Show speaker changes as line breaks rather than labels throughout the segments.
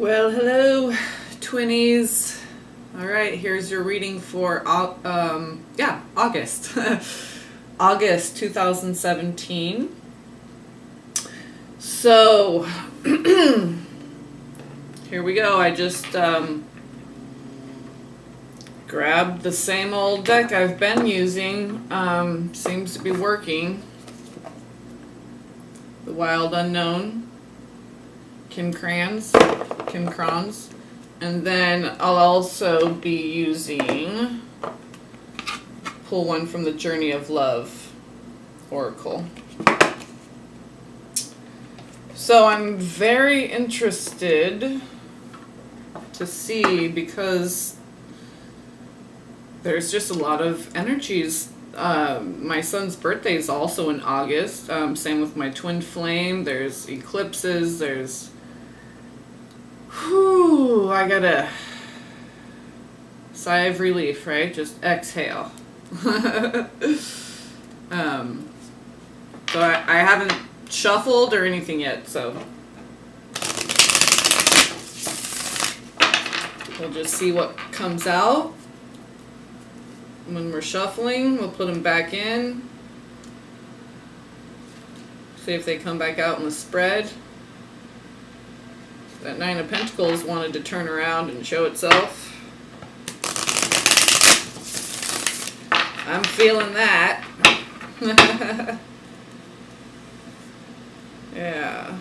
Well, hello, twinnies. All right, here's your reading for August, August 2017. So here we go. I just grabbed the same old deck I've been using. Seems to be working. The Wild Unknown, Kim Kranz, and then I'll also be using, pull one from the Journey of Love Oracle. So I'm very interested to see, because there's just a lot of energies. My son's birthday is also in August. Same with my twin flame. There's eclipses. There's... I gotta sigh of relief, right? Just exhale. So I haven't shuffled or anything yet, so we'll just see what comes out. When we're shuffling, we'll put them back in. See if they come back out in the spread. That Nine of Pentacles wanted to turn around and show itself. I'm feeling that. Yeah.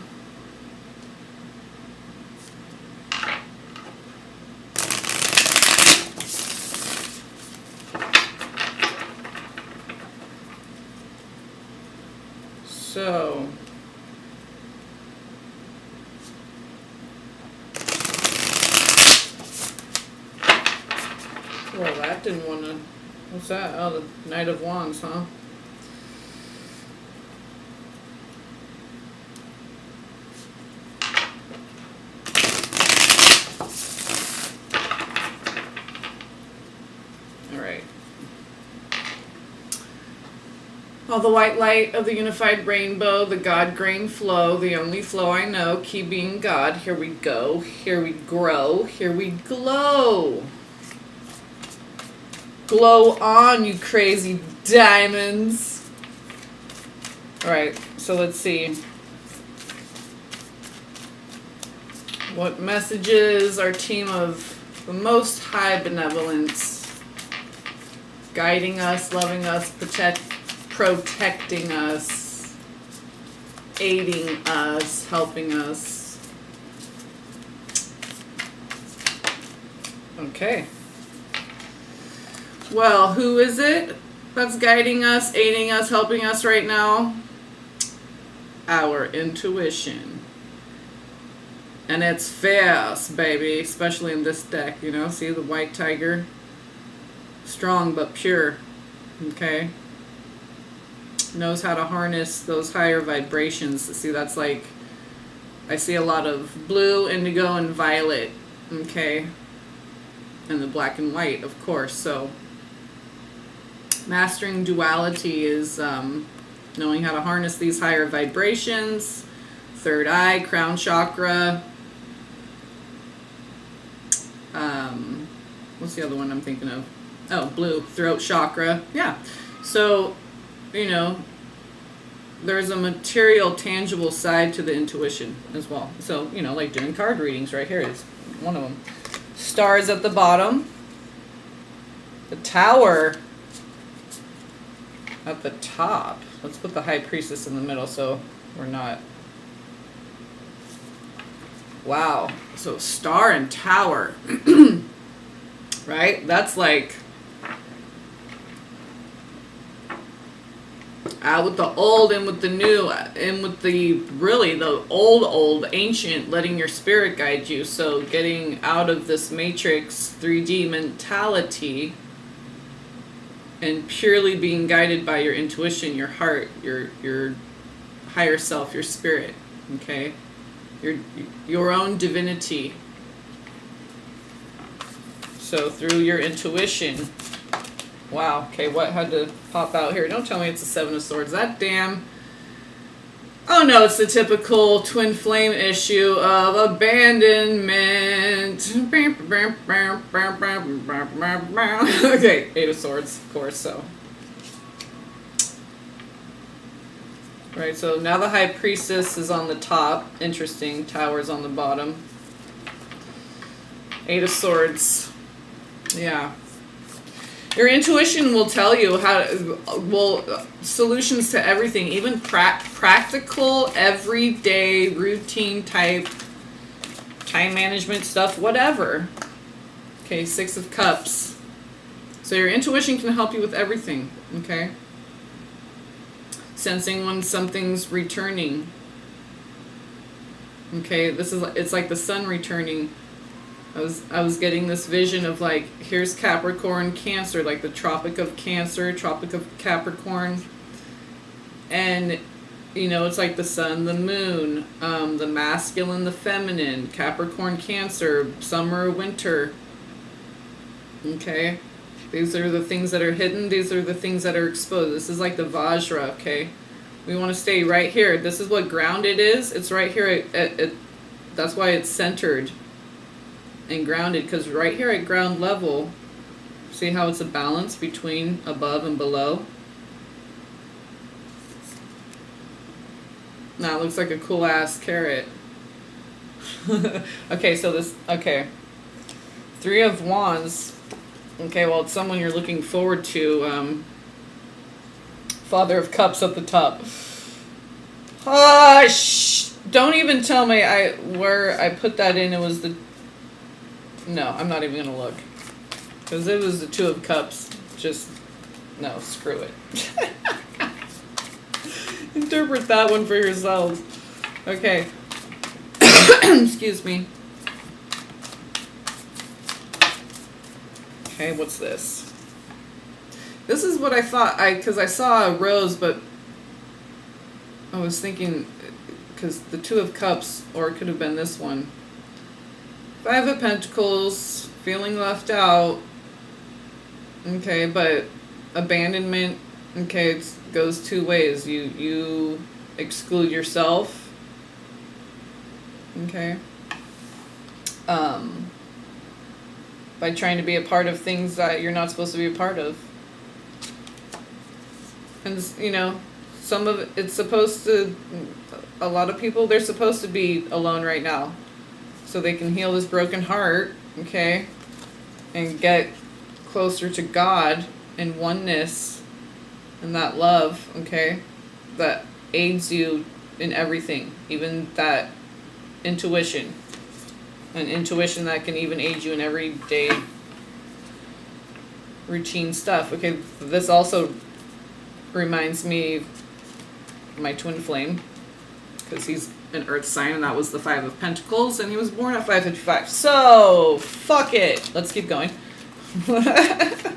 So, well, that didn't want to, what's that? Oh, the Knight of Wands, huh? All right. All the white light of the unified rainbow, the God grain flow, the only flow I know, key being God. Here we go, here we grow, here we glow. Glow on, you crazy diamonds. All right, so let's see. What messages our team of the Most High Benevolence, guiding us, loving us, protecting us, aiding us, helping us. Okay. Well, who is it that's guiding us, aiding us, helping us right now? Our intuition. And it's fierce, baby, especially in this deck, you know? See the white tiger? Strong but pure, okay? Knows how to harness those higher vibrations. See, that's like, I see a lot of blue, indigo, and violet, okay? And the black and white, of course. So mastering duality is knowing how to harness these higher vibrations. Third eye, crown chakra. What's the other one I'm thinking of? Oh, blue, throat chakra. Yeah. So, you know, there's a material, tangible side to the intuition as well. So, you know, like doing card readings right here is one of them. Stars at the bottom. The Tower at the top. Let's put the High Priestess in the middle so we're not... Wow. So Star and Tower. Right? That's like... out with the old and with the new, and with the really the old ancient, letting your spirit guide you. So getting out of this matrix 3D mentality and purely being guided by your intuition, your heart, your higher self, your spirit, okay? Your own divinity. So through your intuition. Wow, okay, what had to pop out here? Don't tell me it's a Seven of Swords. That damn Oh no, it's the typical twin flame issue of abandonment. Okay, Eight of Swords, of course, so. Right, so now the High Priestess is on the top. Interesting. Tower's on the bottom. Eight of Swords. Yeah. Your intuition will tell you solutions to everything, even practical, everyday, routine type, time management stuff, whatever. Okay, Six of Cups. So your intuition can help you with everything, okay? Sensing when something's returning. Okay, it's like the sun returning. I was getting this vision of like, here's Capricorn, Cancer, like the Tropic of Cancer, Tropic of Capricorn. And, you know, it's like the sun, the moon, the masculine, the feminine, Capricorn, Cancer, summer, winter. Okay? These are the things that are hidden. These are the things that are exposed. This is like the Vajra, okay? We want to stay right here. This is what grounded is. It's right here. That's why it's centered and grounded, because right here at ground level, see how it's a balance between above and below? Now it looks like a cool ass carrot. Okay, so this, okay. Three of Wands. Okay, well, it's someone you're looking forward to. Father of Cups at the top. Don't even tell me where I put that in. It was the... No, I'm not even going to look. Because it was the Two of Cups. Just... No, screw it. Interpret that one for yourselves. Okay. Excuse me. Okay, what's this? This is what I thought, because I saw a rose, but I was thinking, because the Two of Cups, or it could have been this one. Five of Pentacles, feeling left out. Okay, but abandonment, okay, it goes two ways. You exclude yourself. Okay. By trying to be a part of things that you're not supposed to be a part of. And, you know, some of it's supposed to, a lot of people, they're supposed to be alone right now. So they can heal this broken heart, okay? And get closer to God and oneness and that love, okay? That aids you in everything, even that intuition. An intuition that can even aid you in everyday routine stuff. Okay, this also reminds me of my twin flame, because he's an earth sign, and that was the Five of Pentacles, and he was born at 5:55. So, fuck it. Let's keep going. Let's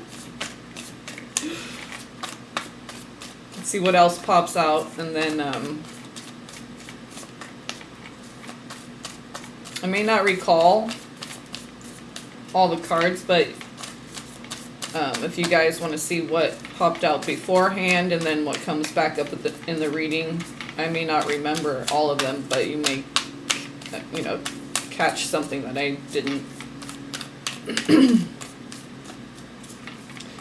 see what else pops out, and then, I may not recall all the cards, but if you guys want to see what popped out beforehand and then what comes back up in the reading, I may not remember all of them, but you may, you know, catch something that I didn't.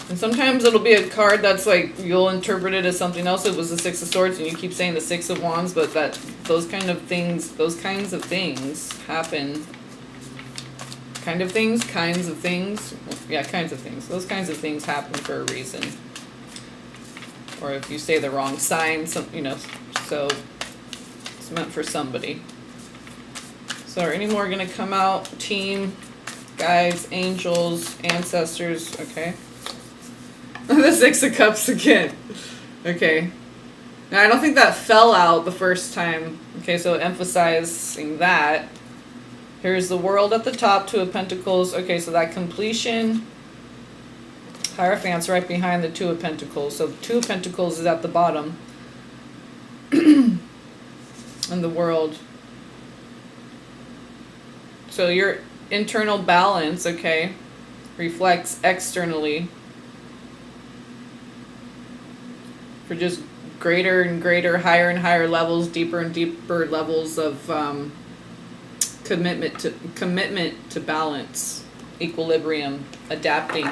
And sometimes it'll be a card that's like, you'll interpret it as something else. It was the Six of Swords, and you keep saying the Six of Wands, but those kinds of things happen. Kinds of things. Yeah, kinds of things. Those kinds of things happen for a reason. Or if you say the wrong sign, you know, so it's meant for somebody. So are any more going to come out? Team, guides, angels, ancestors, okay. The Six of Cups again. Okay. Now, I don't think that fell out the first time. Okay, so emphasizing that. Here's the World at the top, Two of Pentacles. Okay, so that completion. Hierophant's right behind the Two of Pentacles. So the Two of Pentacles is at the bottom. And the World. So your internal balance, okay, reflects externally. For just greater and greater, higher and higher levels, deeper and deeper levels of commitment to balance, equilibrium, adapting.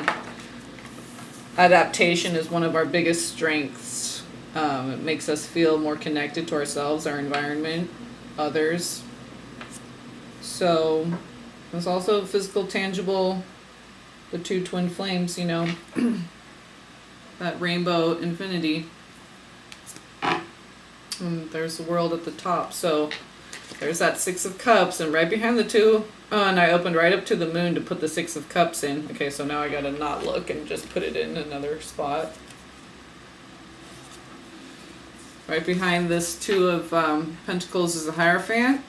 Adaptation is one of our biggest strengths. It makes us feel more connected to ourselves, our environment, others. So there's also physical, tangible, the two twin flames, you know, that rainbow infinity. And there's the world at the top. So there's that Six of Cups, and right behind the two, oh, and I opened right up to the moon to put the Six of Cups in. Okay, so now I gotta not look and just put it in another spot. Right behind this Two of Pentacles is the Hierophant.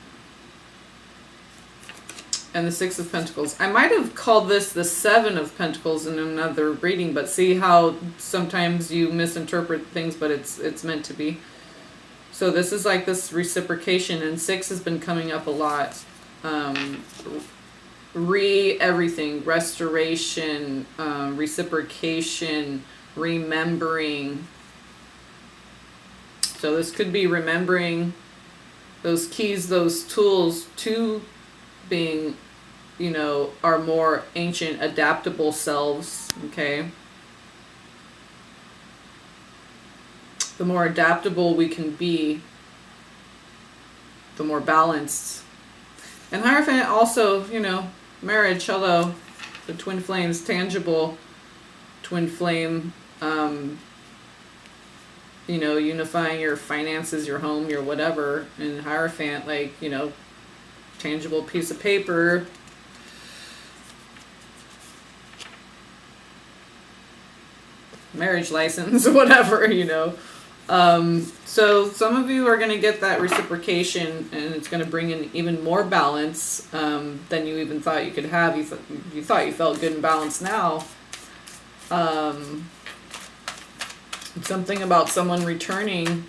And the Six of Pentacles. I might have called this the Seven of Pentacles in another reading, but see how sometimes you misinterpret things, but it's meant to be. So this is like this reciprocation, and six has been coming up a lot. Everything, restoration, reciprocation, remembering. So this could be remembering those keys, those tools to being, you know, our more ancient, adaptable selves, okay? The more adaptable we can be, the more balanced. And Hierophant also, you know, marriage, hello, the twin flames, tangible twin flame, you know, unifying your finances, your home, your whatever. And Hierophant, like, you know, tangible piece of paper. Marriage license, whatever, you know. So some of you are going to get that reciprocation, and it's going to bring in even more balance than you even thought you could have. You thought you felt good and balanced now. Something about someone returning.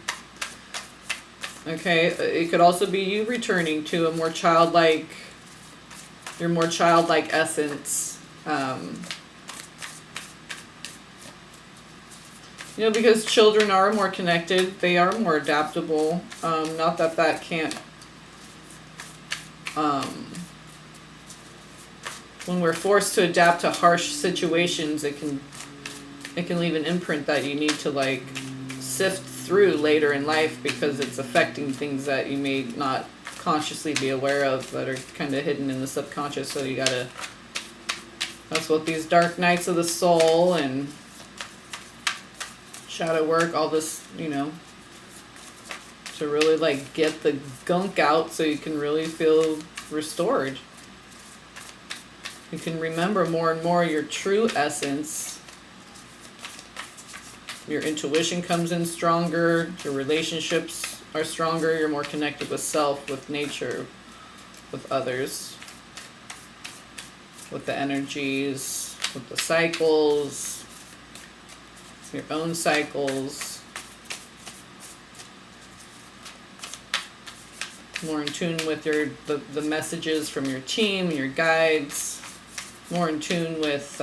Okay, it could also be you returning to a more childlike, your more childlike essence. You know, because children are more connected, they are more adaptable. Not that that can't. When we're forced to adapt to harsh situations, it can leave an imprint that you need to like sift through later in life, because it's affecting things that you may not consciously be aware of, that are kind of hidden in the subconscious. So you gotta. That's what these dark nights of the soul and shadow work, all this, you know, to really like get the gunk out so you can really feel restored. You can remember more and more your true essence. Your intuition comes in stronger, your relationships are stronger, you're more connected with self, with nature, with others, with the energies, with the cycles, your own cycles, more in tune with the messages from your team, your guides, more in tune with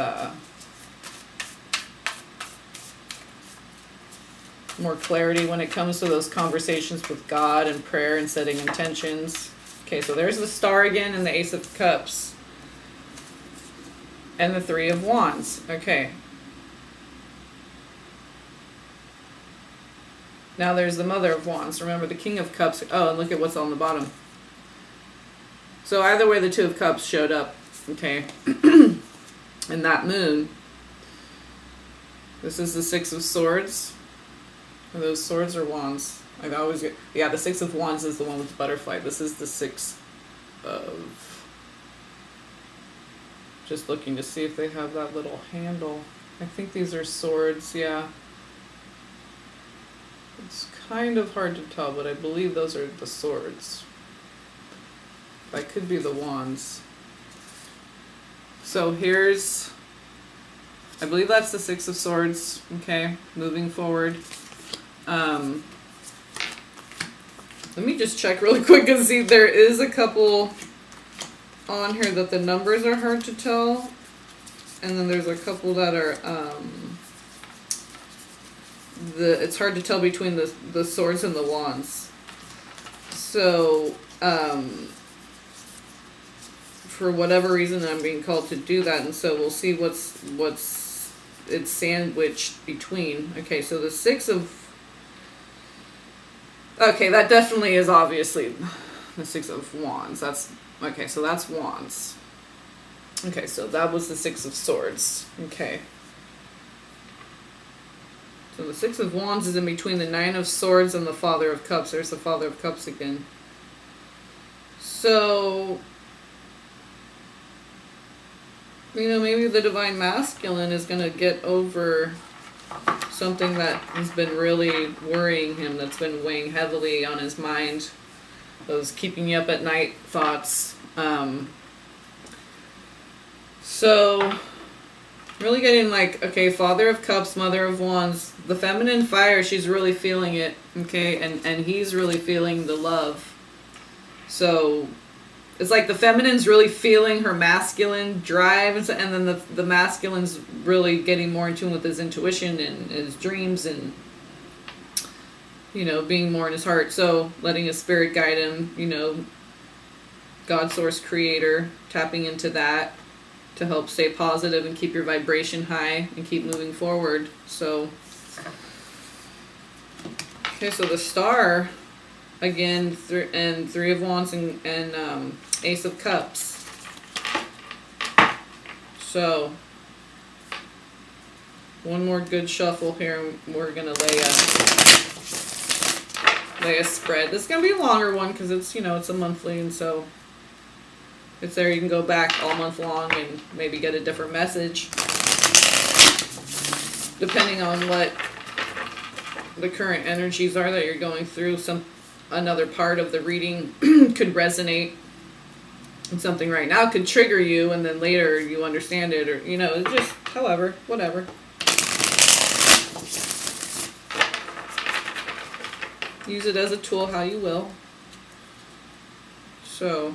more clarity when it comes to those conversations with God and prayer and setting intentions. Okay, so there's the Star again and the Ace of Cups and the Three of Wands. Okay. Now there's the Mother of Wands. Remember the King of Cups. Oh, and look at what's on the bottom. So either way, the Two of Cups showed up. Okay. And that moon. This is the Six of Swords. Are those swords or wands? I always get... Yeah, the Six of Wands is the one with the butterfly. This is the Six of... Just looking to see if they have that little handle. I think these are swords, yeah. It's kind of hard to tell, but I believe those are the swords. That could be the wands. So here's... I believe that's the Six of Swords. Okay, moving forward. Let me just check really quick and see. There is a couple on here that the numbers are hard to tell. And then there's a couple that are... it's hard to tell between the swords and the wands. So, for whatever reason, I'm being called to do that, and so we'll see what's it's sandwiched between. Okay, so the Six of... Okay, that definitely is obviously the Six of Wands. That's... Okay, so that's Wands. Okay, so that was the Six of Swords. Okay. So the Six of Wands is in between the Nine of Swords and the Father of Cups. There's the Father of Cups again. So... You know, maybe the Divine Masculine is going to get over something that has been really worrying him, that's been weighing heavily on his mind, those keeping you up at night thoughts. So, really getting like, okay, Father of Cups, Mother of Wands, the feminine fire, she's really feeling it, okay, and he's really feeling the love. So... It's like the feminine's really feeling her masculine drive, and then the masculine's really getting more in tune with his intuition and his dreams and, you know, being more in his heart. So letting his spirit guide him, you know, God, source, creator, tapping into that to help stay positive and keep your vibration high and keep moving forward. So, okay, so the Star... Again, and Three of Wands and Ace of Cups. So, one more good shuffle here, and we're gonna lay a spread. This is gonna be a longer one because it's, you know, it's a monthly, and so it's there. You can go back all month long and maybe get a different message depending on what the current energies are that you're going through. Another part of the reading could resonate, and something right now could trigger you, and then later you understand it, or, you know, just however, whatever. Use it as a tool how you will. So...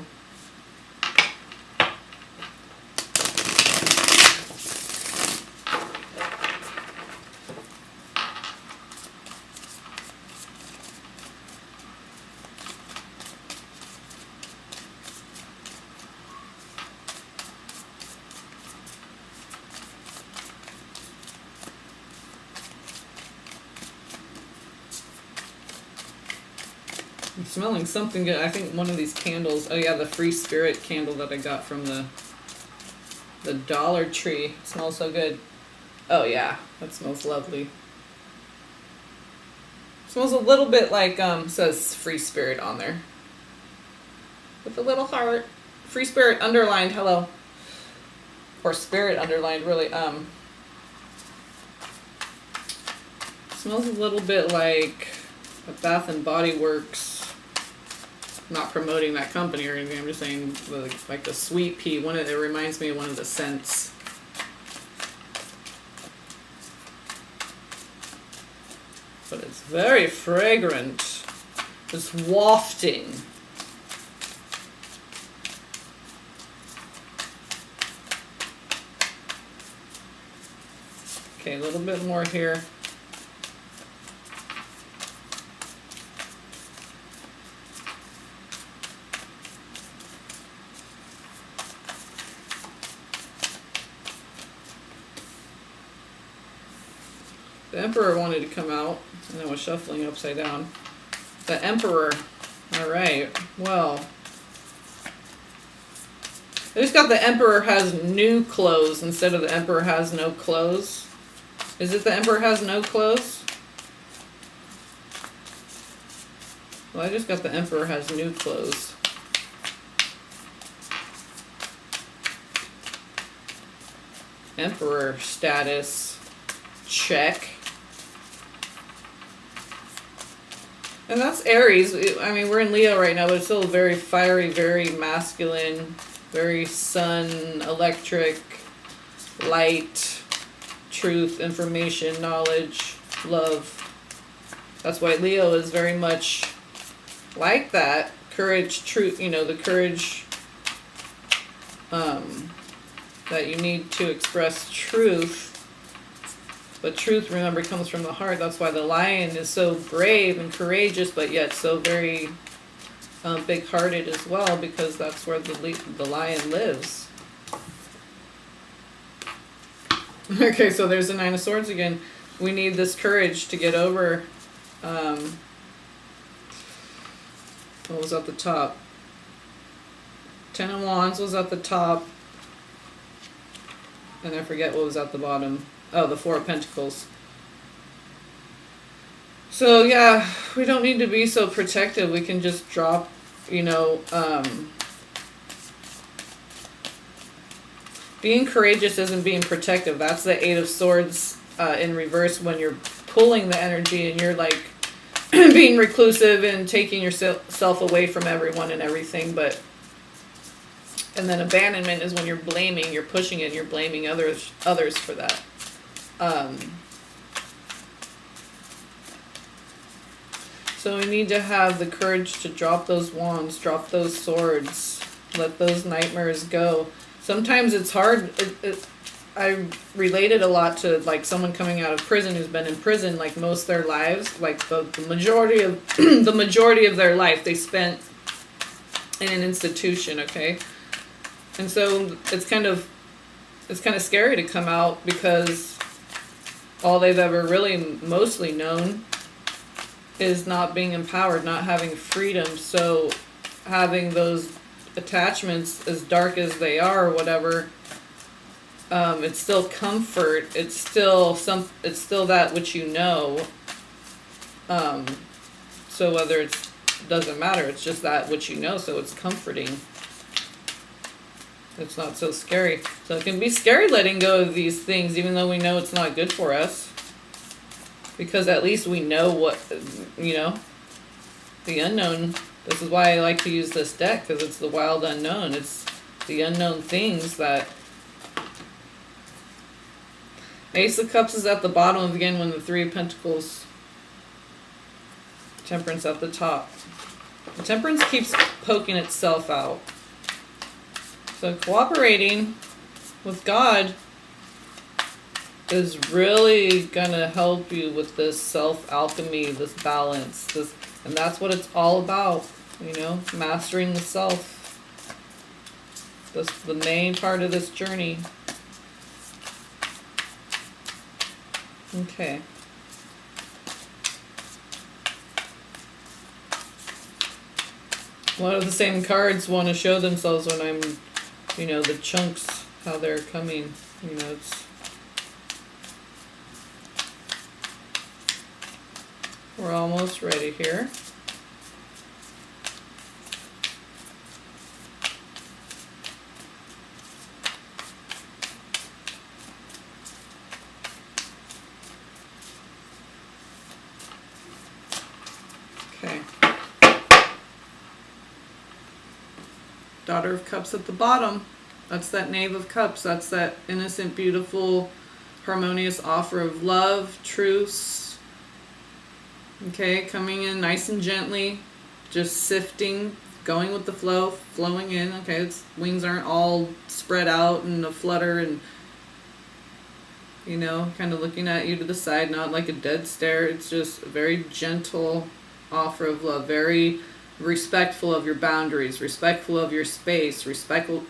I'm smelling something good. I think one of these candles, oh yeah, the Free Spirit candle that I got from the Dollar Tree. It smells so good. Oh yeah, that smells lovely. It smells a little bit like, says Free Spirit on there. With a little heart. Free Spirit underlined, hello. Or Spirit underlined, really. Smells a little bit like a Bath and Body Works. Not promoting that company or anything, I'm just saying, like the sweet pea. It reminds me of one of the scents. But it's very fragrant. It's wafting. Okay, a little bit more here. The Emperor wanted to come out, and I was shuffling upside down. The Emperor. Alright, well. I just got the Emperor has new clothes instead of the Emperor has no clothes. Is it the Emperor has no clothes? Well, I just got the Emperor has new clothes. Emperor status. Check. And that's Aries. I mean, we're in Leo right now, but it's still very fiery, very masculine, very sun, electric, light, truth, information, knowledge, love. That's why Leo is very much like that. Courage, truth, you know, the courage that you need to express truth, But truth, remember, comes from the heart. That's why the lion is so brave and courageous, but yet so very big-hearted as well, because that's where the lion lives. Okay, so there's the Nine of Swords again. We need this courage to get over. What was at the top? Ten of Wands was at the top. And I forget what was at the bottom. Oh, the Four of Pentacles. So yeah, we don't need to be so protective. We can just drop, you know, being courageous isn't being protective. That's the Eight of Swords in reverse, when you're pulling the energy and you're like being reclusive and taking yourself away from everyone and everything. But and then abandonment is when you're blaming, you're pushing it, and you're blaming others for that. So we need to have the courage to drop those wands, drop those swords, let those nightmares go. Sometimes it's hard. I relate it a lot to like someone coming out of prison who's been in prison like most of their lives, like the majority of the majority of their life they spent in an institution. Okay, and so it's kind of scary to come out, because all they've ever really mostly known is not being empowered, not having freedom. So having those attachments, as dark as they are or whatever, it's still comfort. It's still that which you know. So whether it doesn't matter, it's just that which you know, so it's comforting. It's not so scary. So it can be scary letting go of these things, even though we know it's not good for us. Because at least we know what, you know, the unknown. This is why I like to use this deck, because it's the wild unknown. It's the unknown things that... Ace of Cups is at the bottom again, when the Three of Pentacles. Temperance at the top. The Temperance keeps poking itself out. So cooperating with God is really gonna help you with this self-alchemy, this balance, and that's what it's all about, you know, mastering the self. That's the main part of this journey. Okay. One of the same cards want to show themselves when I'm, you know, the chunks, how they're coming, you know, it's... We're almost ready here. Okay. Daughter of Cups at the bottom. That's that Knave of Cups. That's that innocent, beautiful, harmonious offer of love, truce. Okay, coming in nice and gently, just sifting, going with the flow, flowing in. Okay, its wings aren't all spread out and a flutter and, you know, kind of looking at you to the side, not like a dead stare. It's just a very gentle offer of love, very respectful of your boundaries, respectful of your space, respeckle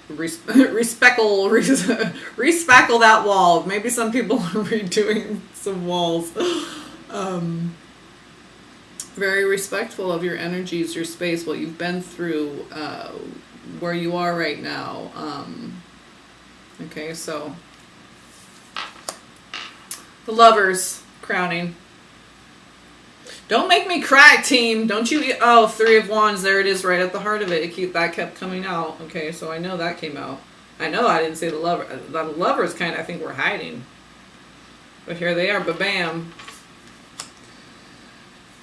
that wall. Maybe some people are redoing some walls. Very respectful of your energies, your space, what you've been through, where you are right now. Okay, so the Lovers crowning. Don't make me cry, team. Don't you? Oh, Three of Wands. There it is, right at the heart of it. That kept coming out. Okay, so I know that came out. I know I didn't say the Lover. The Lovers kind of, I think, were hiding, but here they are. Ba-bam.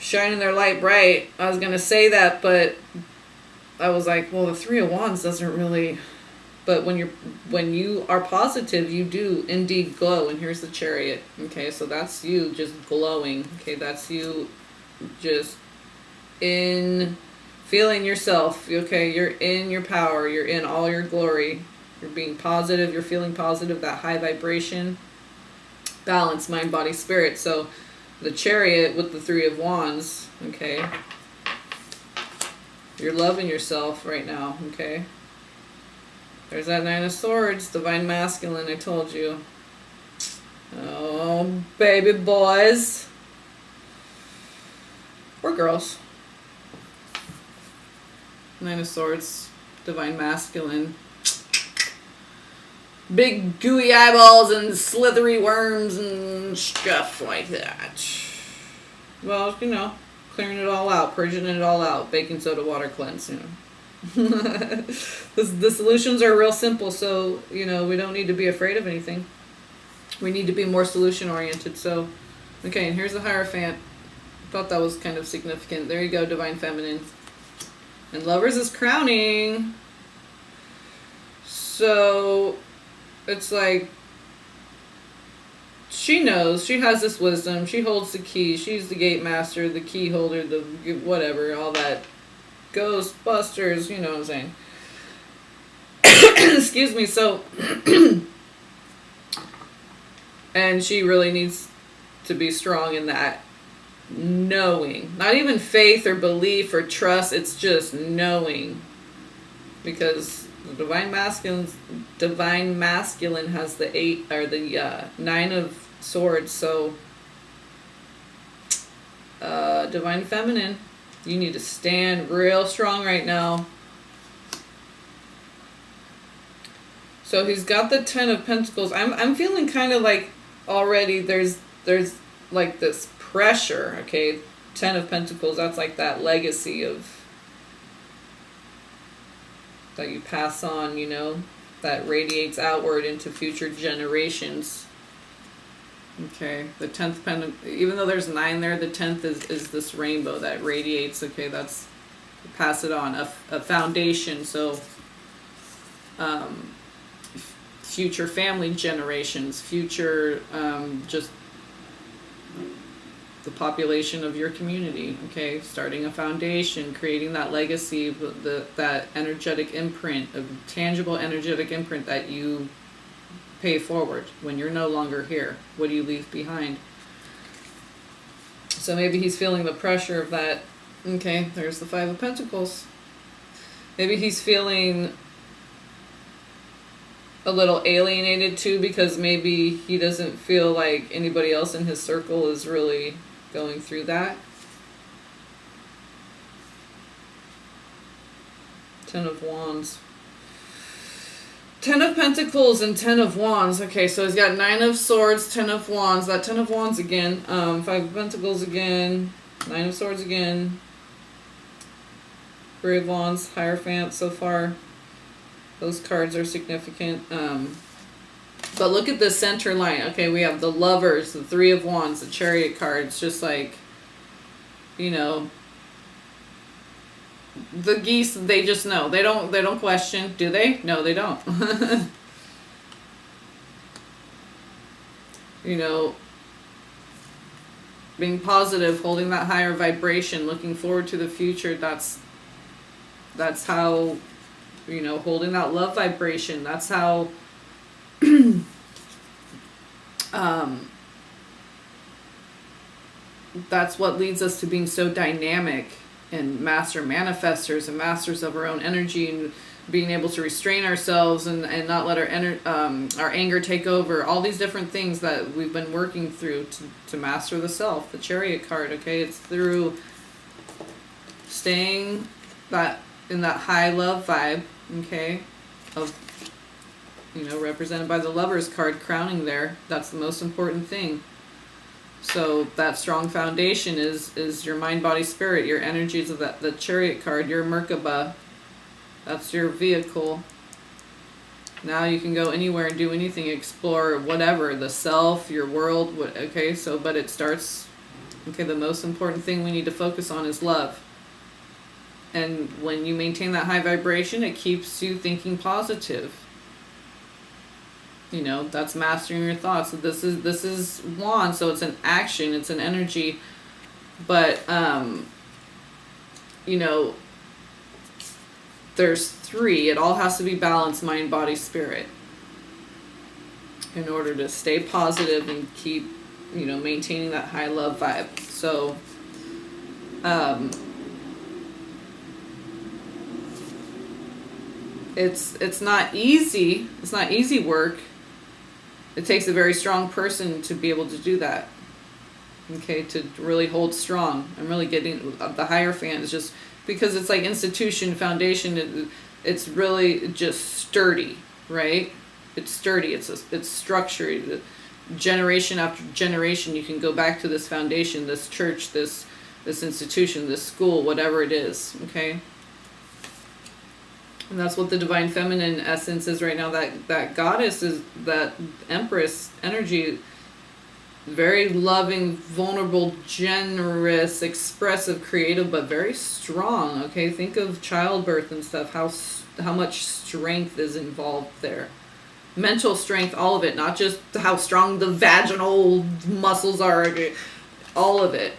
Shining their light bright. I was gonna say that, but I was like, well, the Three of Wands doesn't really. But when you are positive, you do indeed glow. And here's the Chariot. Okay, so that's you just glowing. Okay, that's you just in feeling yourself. Okay, you're in your power. You're in all your glory. You're being positive. You're feeling positive. That high vibration. Balance, mind, body, spirit. So the Chariot with the Three of Wands, okay? You're loving yourself right now, okay? There's that Nine of Swords, Divine Masculine, I told you. Oh, baby boys. Or girls. Nine of Swords, Divine Masculine. Big gooey eyeballs and slithery worms and stuff like that. Well, you know, clearing it all out, purging it all out, baking soda water cleanse, you know. The solutions are real simple, so, you know, we don't need to be afraid of anything. We need to be more solution oriented. So, okay, and here's the Hierophant. Thought that was kind of significant. There you go, Divine Feminine. And Lovers is crowning. So it's like she knows, she has this wisdom, she holds the key, she's the gate master, the key holder, the whatever, all that. Ghostbusters, you know what I'm saying. Excuse me. So and she really needs to be strong in that knowing, not even faith or belief or trust, it's just knowing, because the divine masculine has the 8 or the 9 of swords. So divine feminine, you need to stand real strong right now. So he's got the 10 of Pentacles. I'm feeling kind of like already there's like this pressure, okay? 10 of Pentacles, that's like that legacy of that you pass on, you know, that radiates outward into future generations. Okay, the 10th pentacle, even though there's 9 there, the 10th is this rainbow that radiates, okay? That's, pass it on, a foundation. So future family generations, future just the population of your community, okay? Starting a foundation, creating that legacy, that energetic imprint, a tangible energetic imprint that you pay forward when you're no longer here. What do you leave behind? So maybe he's feeling the pressure of that. Okay, there's the 5 of Pentacles. Maybe he's feeling a little alienated too, because maybe he doesn't feel like anybody else in his circle is really going through that. 10 of Wands. 10 of Pentacles and 10 of Wands. Okay, so he's got 9 of Swords, 10 of Wands. That 10 of Wands again. 5 of Pentacles again. 9 of Swords again. 3 of Wands, Hierophant so far. Those cards are significant. But look at the center line. Okay, we have the Lovers, the 3 of Wands, the Chariot card. It's just like, you know, the geese, they just know. They don't question, do they? No, they don't. You know, being positive, holding that higher vibration, looking forward to the future, that's how, you know, holding that love vibration, that's how that's what leads us to being so dynamic and master manifestors and masters of our own energy, and being able to restrain ourselves and not let our anger take over. All these different things that we've been working through to master the self. The Chariot card, okay, it's through staying in that high love vibe, okay, of, you know, represented by the Lovers card crowning there. That's the most important thing. So that strong foundation is your mind, body, spirit, your energies of the Chariot card, your Merkaba. That's your vehicle. Now you can go anywhere and do anything, explore whatever, the self, your world, okay, so, but it starts, okay, the most important thing we need to focus on is love. And when you maintain that high vibration, it keeps you thinking positive. You know, that's mastering your thoughts. So this is Wand, so it's an action, it's an energy. But you know, there's 3. It all has to be balanced, mind, body, spirit. in order to stay positive and keep, you know, maintaining that high love vibe. So, it's not easy. It's not easy work. It takes a very strong person to be able to do that. Okay, to really hold strong. I'm really getting the Hierophant is just because it's like institution, foundation. It's really just sturdy, right? It's sturdy. It's structured. Generation after generation, you can go back to this foundation, this church, this institution, this school, whatever it is. Okay. And that's what the divine feminine essence is right now. That goddess is that empress energy, very loving, vulnerable, generous, expressive, creative, but very strong. Okay, think of childbirth and stuff. How much strength is involved there? Mental strength, all of it. Not just how strong the vaginal muscles are. Okay, all of it.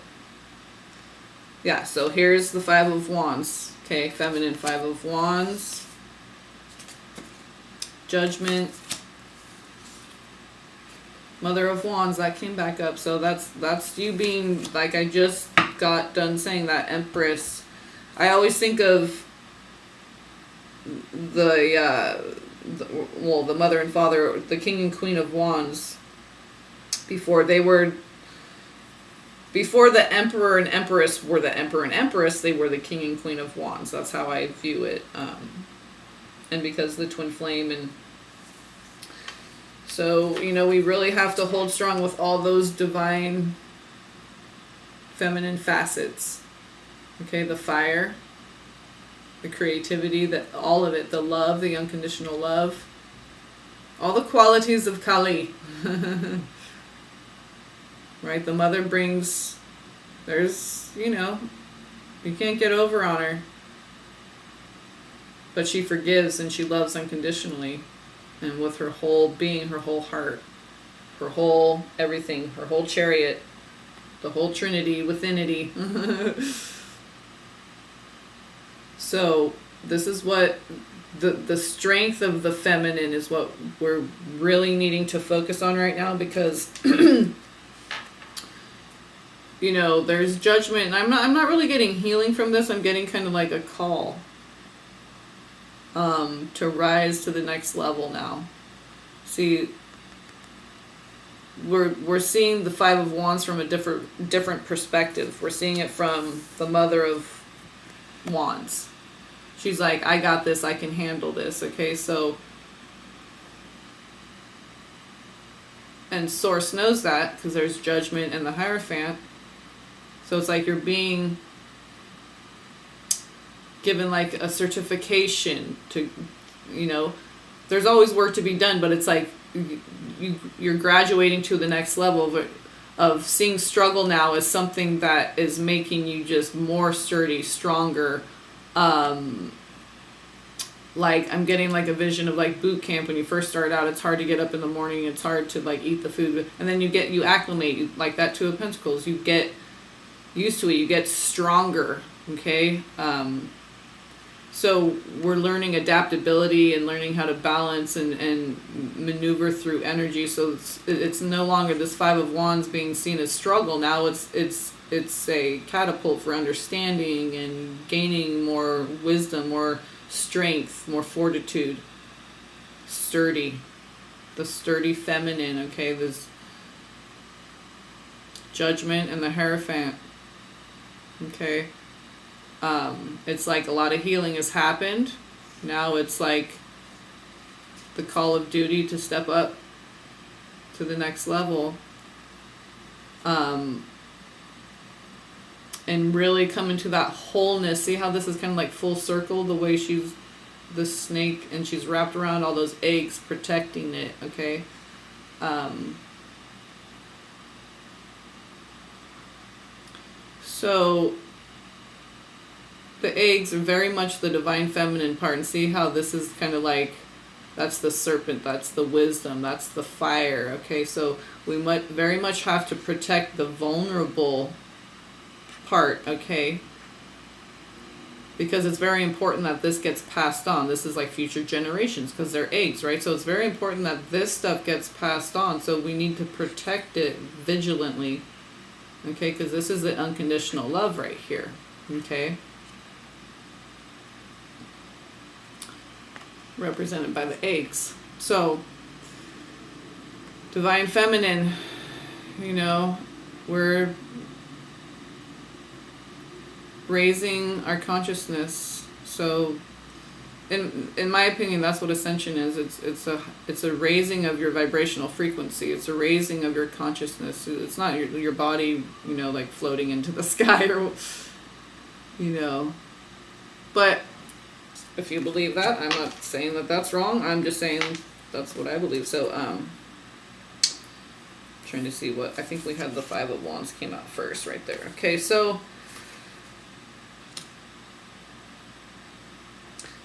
Yeah. So here's the Five of Wands. Okay, feminine Five of Wands. Judgment, Mother of Wands, that came back up. So that's you being, like I just got done saying, that Empress. I always think of the mother and father, the King and Queen of Wands, before the Emperor and Empress were the Emperor and Empress, they were the King and Queen of Wands. That's how I view it. And because the twin flame, and so, you know, we really have to hold strong with all those divine feminine facets. Okay, the fire, the creativity, all of it, the love, the unconditional love, all the qualities of Kali. Right, the mother brings, there's, you know, you can't get over on her. But she forgives and she loves unconditionally. And with her whole being, her whole heart, her whole everything, her whole chariot, the whole Trinity, withinity. So this is what the strength of the feminine is what we're really needing to focus on right now, because you know, there's judgment, and I'm not really getting healing from this. I'm getting kind of like a call to rise to the next level now. See, we're seeing the Five of Wands from a different perspective. We're seeing it from the Mother of Wands. She's like, I got this, I can handle this. Okay, so, and Source knows that because there's judgment and the Hierophant. So it's like you're being given like a certification to, you know, there's always work to be done, but it's like you're graduating to the next level of seeing struggle now as something that is making you just more sturdy, stronger. Like I'm getting like a vision of like boot camp. When you first start out, it's hard to get up in the morning, it's hard to like eat the food, and then you acclimate, like that Two of Pentacles, you get used to it, you get stronger. Okay, so we're learning adaptability and learning how to balance and maneuver through energy. So it's no longer this Five of Wands being seen as struggle. Now it's a catapult for understanding and gaining more wisdom, more strength, more fortitude, sturdy, the sturdy feminine. Okay, this Judgment and the Hierophant. Okay. It's like a lot of healing has happened. Now it's like the call of duty to step up to the next level. And really come into that wholeness. See how this is kind of like full circle, the way she's the snake and she's wrapped around all those eggs protecting it. Okay. So the eggs are very much the divine feminine part, and see how this is kind of like, that's the serpent, that's the wisdom, that's the fire. Okay, so we very much have to protect the vulnerable part. Okay, because it's very important that this gets passed on. This is like future generations because they're eggs, right? So it's very important that this stuff gets passed on. So we need to protect it vigilantly, okay? Because this is the unconditional love right here, okay? Represented by the eggs. So divine feminine, you know, we're raising our consciousness. So in my opinion, that's what ascension is. It's a raising of your vibrational frequency. It's a raising of your consciousness. It's not your body, you know, like floating into the sky or, you know. But if you believe that, I'm not saying that that's wrong. I'm just saying that's what I believe. So trying to see what, I think we had the Five of Wands came out first right there. Okay, so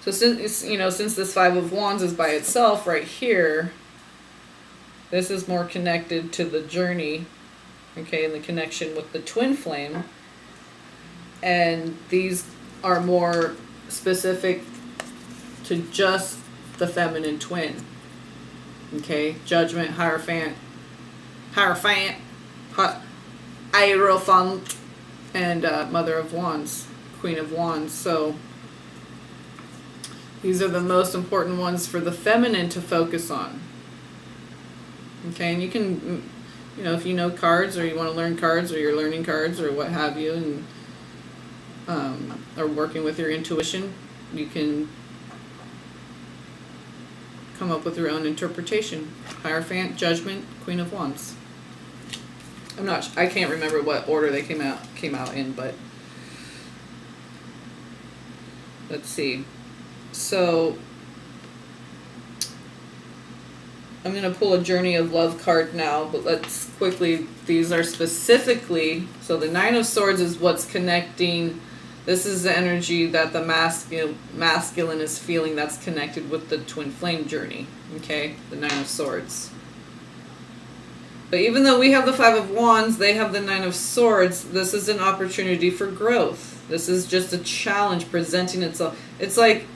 since, you know, since this Five of Wands is by itself right here, this is more connected to the journey, okay, and the connection with the twin flame. And these are more specific to just the feminine twin, okay? Judgment, Hierophant, Hierophant, and Mother of Wands, Queen of Wands. So these are the most important ones for the feminine to focus on. Okay, and you can, you know, if you know cards or you want to learn cards or you're learning cards or what have you, and or working with your intuition, you can come up with your own interpretation. Hierophant, Judgment, Queen of Wands. I can't remember what order they came out in, but let's see. So I'm going to pull a Journey of Love card now, but let's quickly, these are specifically, so the Nine of Swords is what's connecting. This is the energy that the masculine is feeling that's connected with the twin flame journey, okay? The Nine of Swords. But even though we have the Five of Wands, they have the Nine of Swords, this is an opportunity for growth. This is just a challenge presenting itself. It's like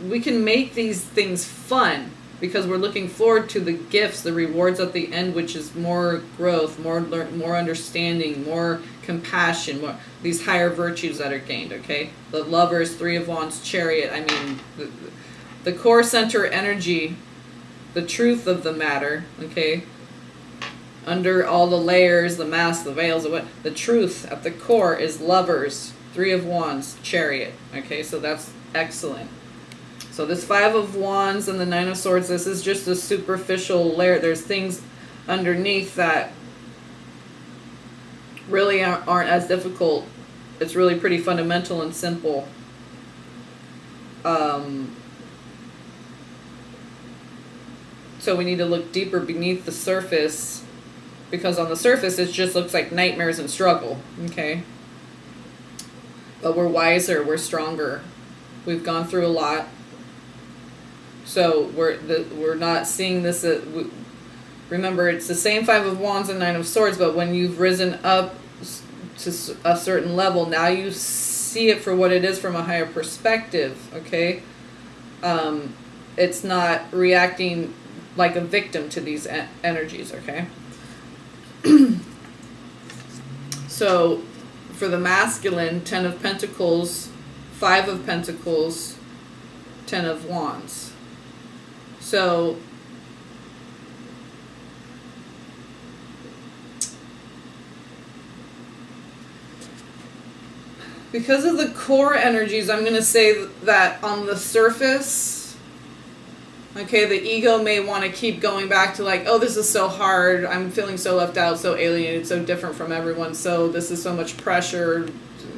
we can make these things fun because we're looking forward to the gifts, the rewards at the end, which is more growth, more understanding, more compassion, more these higher virtues that are gained, okay? The Lovers, Three of Wands, Chariot. I mean, the core center energy, the truth of the matter, okay? Under all the layers, the mask, the veils, the truth at the core is Lovers, Three of Wands, Chariot. Okay, so that's excellent. So this Five of Wands and the Nine of Swords, this is just a superficial layer. There's things underneath that really aren't as difficult. It's really pretty fundamental and simple. So we need to look deeper beneath the surface, because on the surface it just looks like nightmares and struggle, okay? But we're wiser, we're stronger. We've gone through a lot. So we're not seeing this. Remember, it's the same Five of Wands and Nine of Swords, but when you've risen up to a certain level, now you see it for what it is from a higher perspective, okay? It's not reacting like a victim to these energies, okay? So for the masculine, 10 of Pentacles, 5 of Pentacles, 10 of Wands. So because of the core energies, I'm going to say that on the surface, okay, the ego may want to keep going back to like, oh, this is so hard. I'm feeling so left out, so alienated, so different from everyone. So this is so much pressure,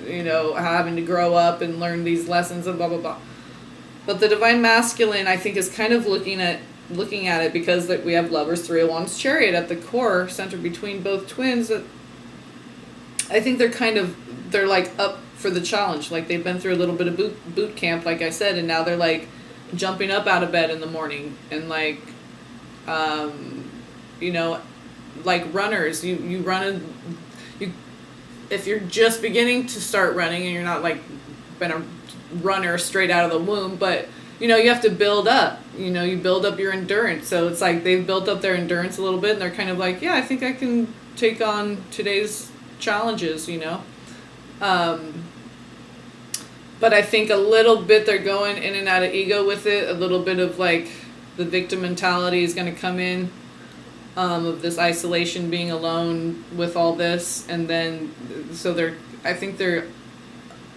you know, having to grow up and learn these lessons and blah, blah, blah. But the Divine Masculine, I think, is kind of looking at it because that we have Lovers, Three of Wands, Chariot at the core, center between both twins. That I think they're like up for the challenge. Like they've been through a little bit of boot camp, like I said, and now they're like jumping up out of bed in the morning and like, you know, like runners. You run if you're just beginning to start running and you're not like been runner straight out of the womb, but you know, you have to build up. You know, you build up your endurance. So it's like they've built up their endurance a little bit, and they're kind of like, yeah, I think I can take on today's challenges, you know. But I think a little bit they're going in and out of ego with it. A little bit of like the victim mentality is going to come in, of this isolation, being alone with all this, and then so I think they're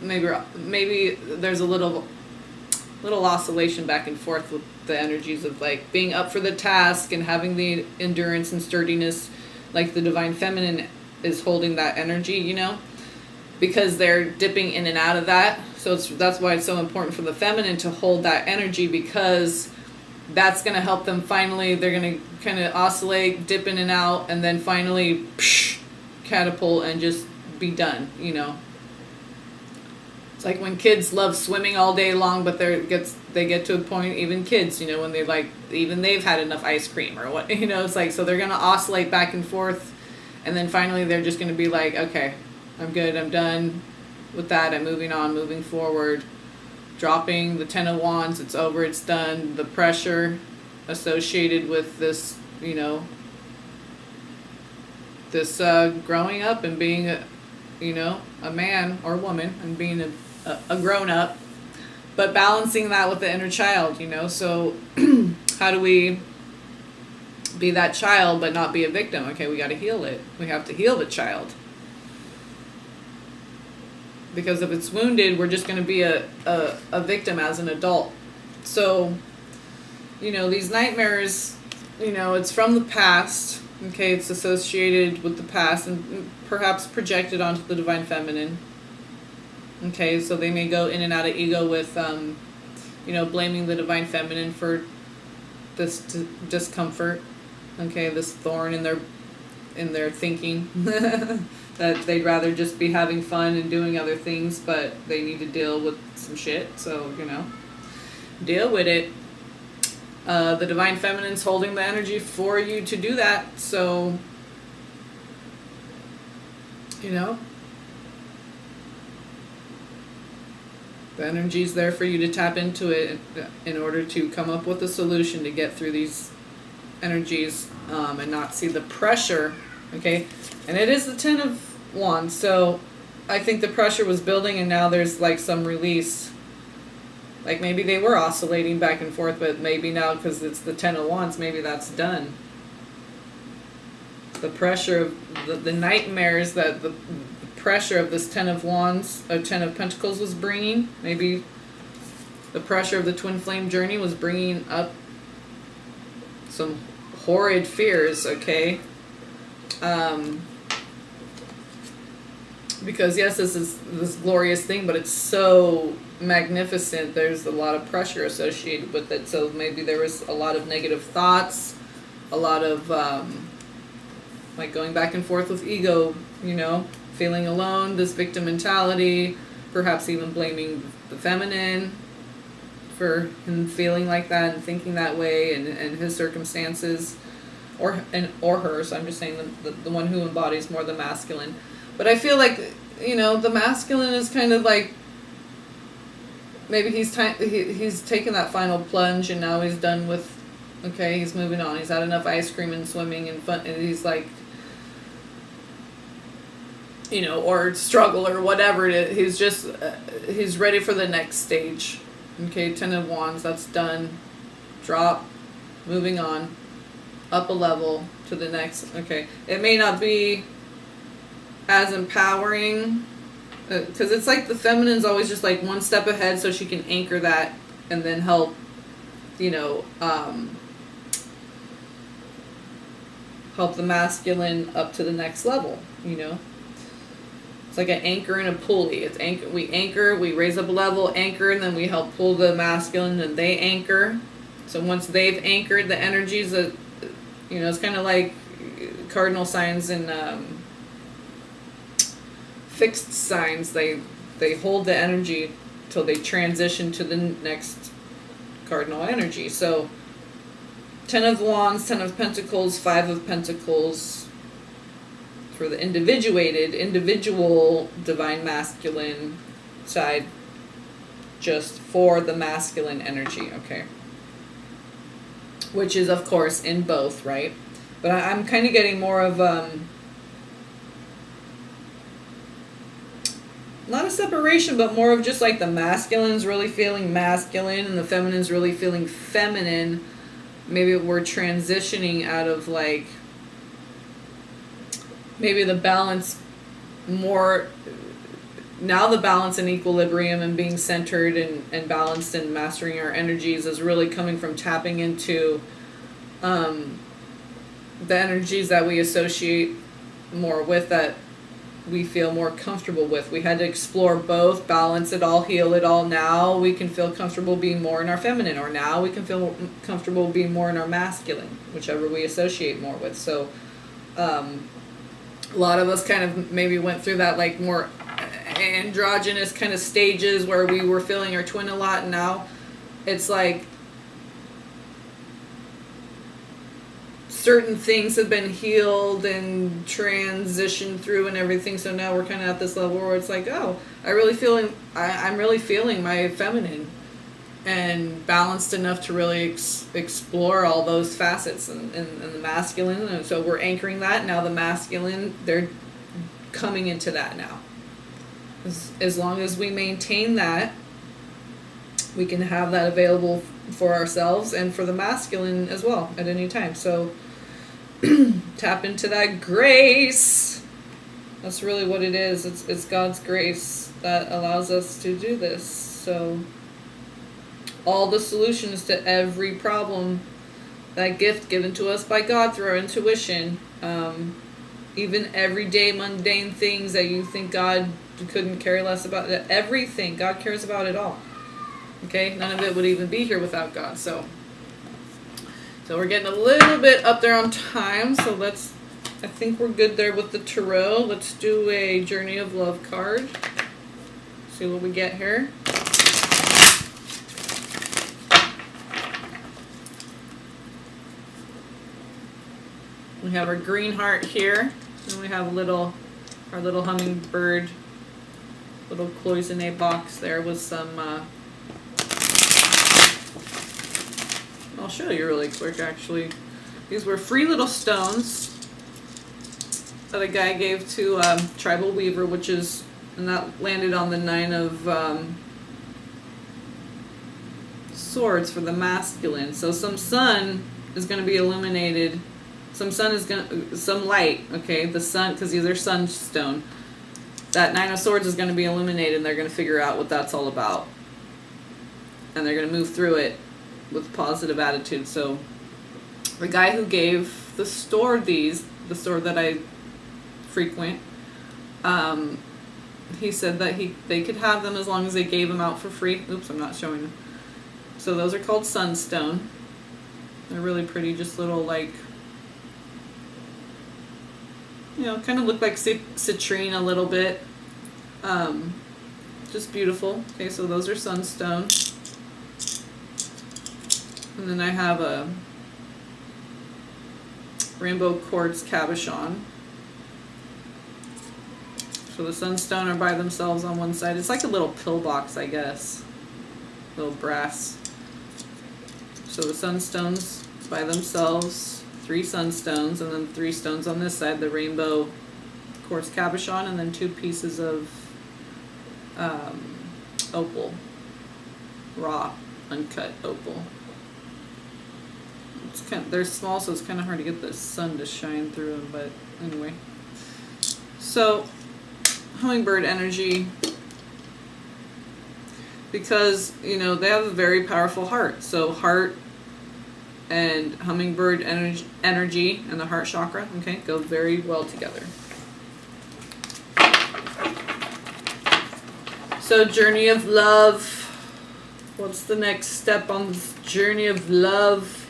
maybe there's a little oscillation back and forth with the energies of like being up for the task and having the endurance and sturdiness, like the divine feminine is holding that energy, you know, because they're dipping in and out of that. So that's why it's so important for the feminine to hold that energy, because that's going to help them finally. They're going to kind of oscillate, dip in and out, and then finally catapult and just be done, you know. It's like when kids love swimming all day long, but they get to a point, even kids, you know, when they've had enough ice cream or what, you know, it's like, so they're going to oscillate back and forth, and then finally they're just going to be like, okay, I'm good, I'm done with that, I'm moving on, moving forward, dropping the 10 of Wands, it's over, it's done. The pressure associated with this, you know, this growing up and being a man or woman, and being a grown up, but balancing that with the inner child, you know. So how do we be that child but not be a victim? Okay, we got to heal it. We have to heal the child, because if it's wounded, we're just going to be a victim as an adult. So, you know, these nightmares, you know, it's from the past. Okay, it's associated with the past and perhaps projected onto the divine feminine. Okay, so they may go in and out of ego with, you know, blaming the divine feminine for this discomfort. Okay, this thorn in their thinking that they'd rather just be having fun and doing other things, but they need to deal with some shit. So, you know, deal with it. The divine feminine's holding the energy for you to do that. So, you know, the energy's there for you to tap into it in order to come up with a solution to get through these energies, and not see the pressure. Okay, and it is the 10 of Wands, so I think the pressure was building, and now there's like some release. Like maybe they were oscillating back and forth, but maybe now, because it's the 10 of Wands, maybe that's done. The pressure of the nightmares that the pressure of this 10 of Wands or 10 of Pentacles was bringing, maybe the pressure of the twin flame journey was bringing up some horrid fears, okay? Because yes, this is this glorious thing, but it's so magnificent. There's a lot of pressure associated with it. So maybe there was a lot of negative thoughts, a lot of like going back and forth with ego, you know, feeling alone, this victim mentality, perhaps even blaming the feminine for him feeling like that and thinking that way, and his circumstances, or her. So I'm just saying the one who embodies more the masculine. But I feel like, you know, the masculine is kind of like, maybe he's taken that final plunge, and now he's done with, okay, he's moving on. He's had enough ice cream and swimming and fun, and he's like, you know, or struggle or whatever it is. He's just, he's ready for the next stage. Okay, 10 of Wands, that's done. Drop, moving on, up a level to the next. Okay, it may not be as empowering, because it's like the feminine's always just like one step ahead, so she can anchor that and then help, you know, help the masculine up to the next level, you know. It's like an anchor and a pulley. It's anchor, we raise up a level, anchor, and then we help pull the masculine, and they anchor. So once they've anchored the energies, that, you know, it's kind of like cardinal signs and fixed signs. They hold the energy till they transition to the next cardinal energy. So 10 of Wands, 10 of Pentacles, 5 of Pentacles for the individual divine masculine side just for the masculine energy, okay? Which is, of course, in both, right? But I'm kind of getting more of, not a separation, but more of just like the masculine's really feeling masculine and the feminine's really feeling feminine. Maybe we're transitioning out of like, maybe the balance more, now the balance and equilibrium and being centered and balanced and mastering our energies is really coming from tapping into the energies that we associate more with, that we feel more comfortable with. We had to explore both, balance it all, heal it all. Now we can feel comfortable being more in our feminine, or now we can feel comfortable being more in our masculine, whichever we associate more with. So a lot of us kind of maybe went through that like more androgynous kind of stages where we were feeling our twin a lot, and now it's like certain things have been healed and transitioned through and everything, so now we're kind of at this level where it's like, oh, I'm really feeling my feminine and balanced enough to really explore all those facets and the masculine. And so we're anchoring that. Now the masculine, they're coming into that now. As long as we maintain that, we can have that available for ourselves and for the masculine as well at any time. So tap into that grace. That's really what it is. It's God's grace that allows us to do this. So all the solutions to every problem, that gift given to us by God through our intuition, even everyday mundane things that you think God couldn't care less about, everything, God cares about it all. Okay, none of it would even be here without God. So we're getting a little bit up there on time. So I think we're good there with the tarot. Let's do a Journey of Love card. See what we get here. We have our green heart here, and we have our little hummingbird, little cloisonne box there with some. I'll show you really quick, actually. These were free little stones that a guy gave to Tribal Weaver, and that landed on the 9 of Swords for the masculine. So some sun is going to be illuminated. Some light, okay? The sun, because these are sunstone. That 9 of Swords is going to be illuminated, and they're going to figure out what that's all about. And they're going to move through it with positive attitude. So the guy who gave the store that I frequent, he said that they could have them as long as they gave them out for free. Oops, I'm not showing them. So those are called sunstone. They're really pretty, just little like, kind of look like citrine a little bit. Just beautiful. Okay, so those are sunstone. And then I have a rainbow quartz cabochon. So the sunstone are by themselves on one side. It's like a little pillbox, I guess. Little brass. So the sunstones by themselves, 3 sunstones, and then 3 stones on this side, the rainbow quartz cabochon, and then 2 pieces of opal, raw, uncut opal. They're small, so it's kind of hard to get the sun to shine through them, but anyway. So, hummingbird energy, because, they have a very powerful heart. So heart and hummingbird energy and the heart chakra, okay, go very well together. So, Journey of Love. What's the next step on this journey of love?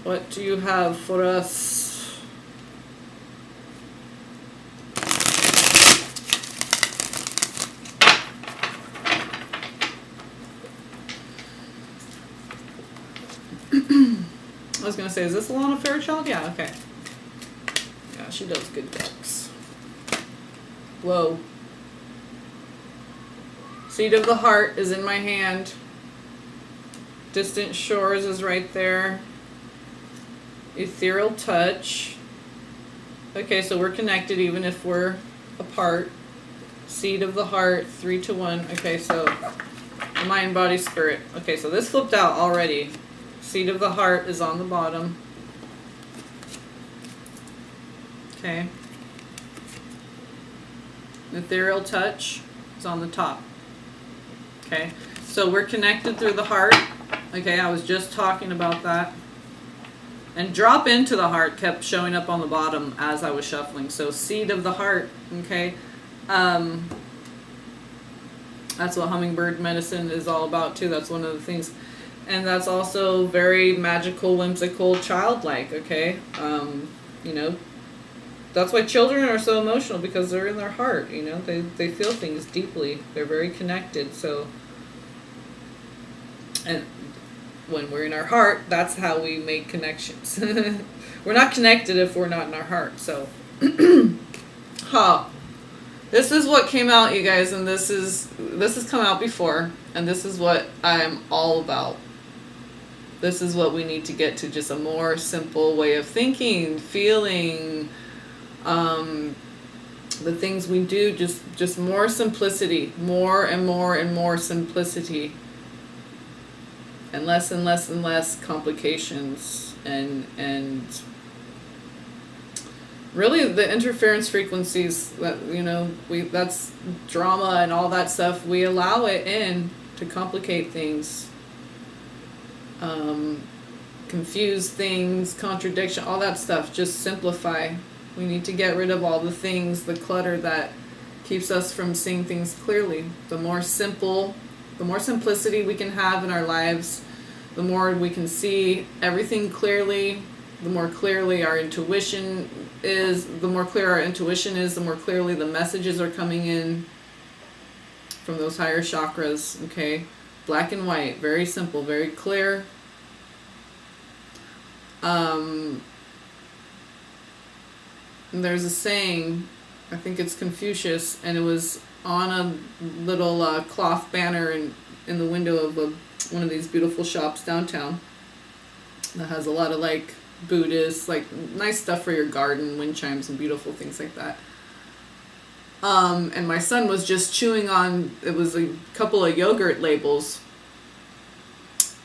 What do you have for us? I was going to say, is this Alana Fairchild? Yeah, okay. Yeah, she does good decks. Whoa. Seed of the heart is in my hand. Distant shores is right there. Ethereal touch. Okay, so we're connected even if we're apart. Seed of the heart, 3 to 1. Okay, so mind, body, spirit. Okay, so this flipped out already. Seed of the heart is on the bottom. Okay. Ethereal touch is on the top. Okay, so we're connected through the heart. Okay, I was just talking about that. And drop into the heart kept showing up on the bottom as I was shuffling. So seed of the heart, okay. That's what hummingbird medicine is all about too. That's one of the things. And that's also very magical, whimsical, childlike, okay. You know, that's why children are so emotional, because they're in their heart, you know. They feel things deeply. They're very connected. So, and when we're in our heart, that's how we make connections. We're not connected if we're not in our heart. So, this is what came out, you guys, and this has come out before, and this is what I'm all about. This is what we need to get to, just a more simple way of thinking, feeling, the things we do, just more simplicity, more and more and more simplicity. And less and less and less complications, and really the interference frequencies that, you know, that's drama and all that stuff. We allow it in to complicate things, confuse things, contradiction, all that stuff. Just simplify. We need to get rid of all the things, the clutter that keeps us from seeing things clearly. The more simplicity we can have in our lives, the more we can see everything clearly, the more clearly our intuition is, the more clear our intuition is, the more clearly the messages are coming in from those higher chakras, okay? Black and white, very simple, very clear. There's a saying, I think it's Confucius, and it was on a little cloth banner in the window of one of these beautiful shops downtown that has a lot of like Buddhist, like nice stuff for your garden, wind chimes and beautiful things like that. And my son was just chewing on, it was a couple of yogurt labels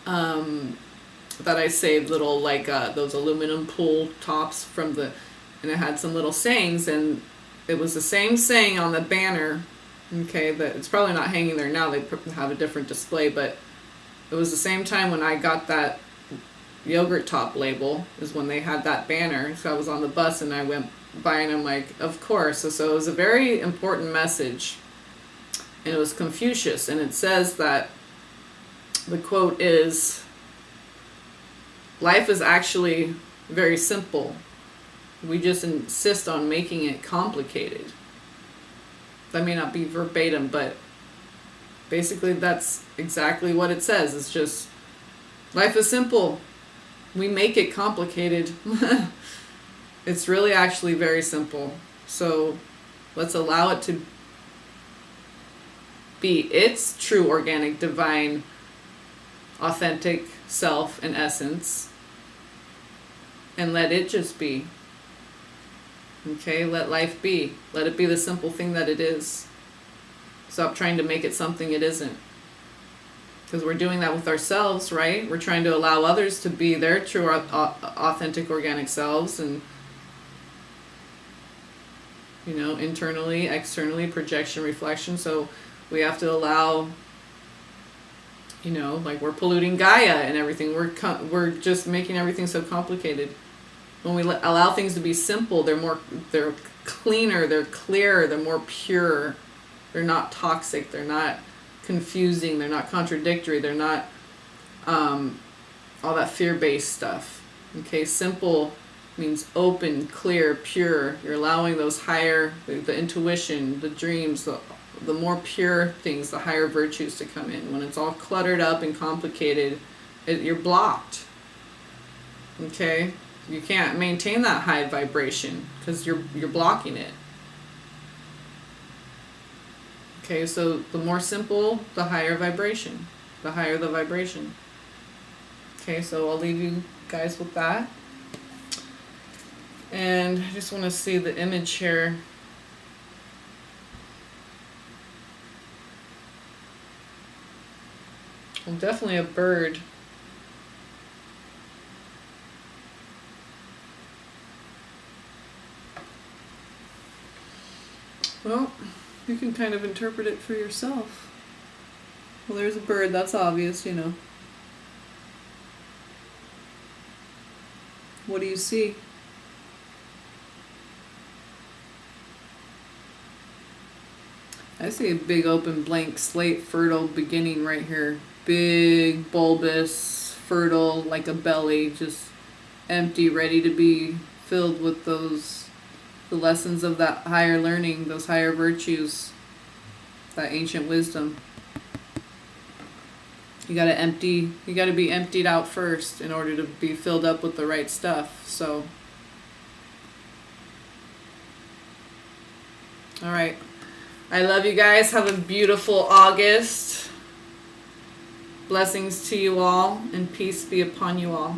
that I saved, little like those aluminum pull tops from and it had some little sayings, and it was the same saying on the banner. Okay, that it's probably not hanging there now. They have a different display, but it was the same time when I got that yogurt top label is when they had that banner. So I was on the bus and I went by and I'm like, of course. So it was a very important message, and it was Confucius, and it says that the quote is, life is actually very simple. We just insist on making it complicated. That may not be verbatim, but basically that's exactly what it says. It's just, life is simple. We make it complicated. It's really actually very simple. So let's allow it to be its true, organic, divine, authentic self and essence, and let it just be. Okay, let life be. Let it be the simple thing that it is. Stop trying to make it something it isn't. Because we're doing that with ourselves, right? We're trying to allow others to be their true, authentic, organic selves, and, you know, internally, externally, projection, reflection. So we have to allow, you know, like we're polluting Gaia and everything. We're just making everything so complicated. When we allow things to be simple, they're cleaner, they're clearer, they're more pure. They're not toxic, they're not confusing, they're not contradictory, they're not all that fear-based stuff. Okay, simple means open, clear, pure. You're allowing those higher, the intuition, the dreams, the more pure things, the higher virtues to come in. When it's all cluttered up and complicated, you're blocked. Okay? You can't maintain that high vibration because you're blocking it. Okay, so the more simple, the higher vibration. The higher the vibration. Okay, so I'll leave you guys with that. And I just want to see the image here. Well, definitely a bird. Well, you can kind of interpret it for yourself. Well, there's a bird, that's obvious, you know. What do you see? I see a big open blank slate, fertile beginning right here. Big, bulbous, fertile, like a belly, just empty, ready to be filled with the lessons of that higher learning, those higher virtues, that ancient wisdom. You gotta be emptied out first in order to be filled up with the right stuff. So, all right. I love you guys. Have a beautiful August. Blessings to you all, and peace be upon you all.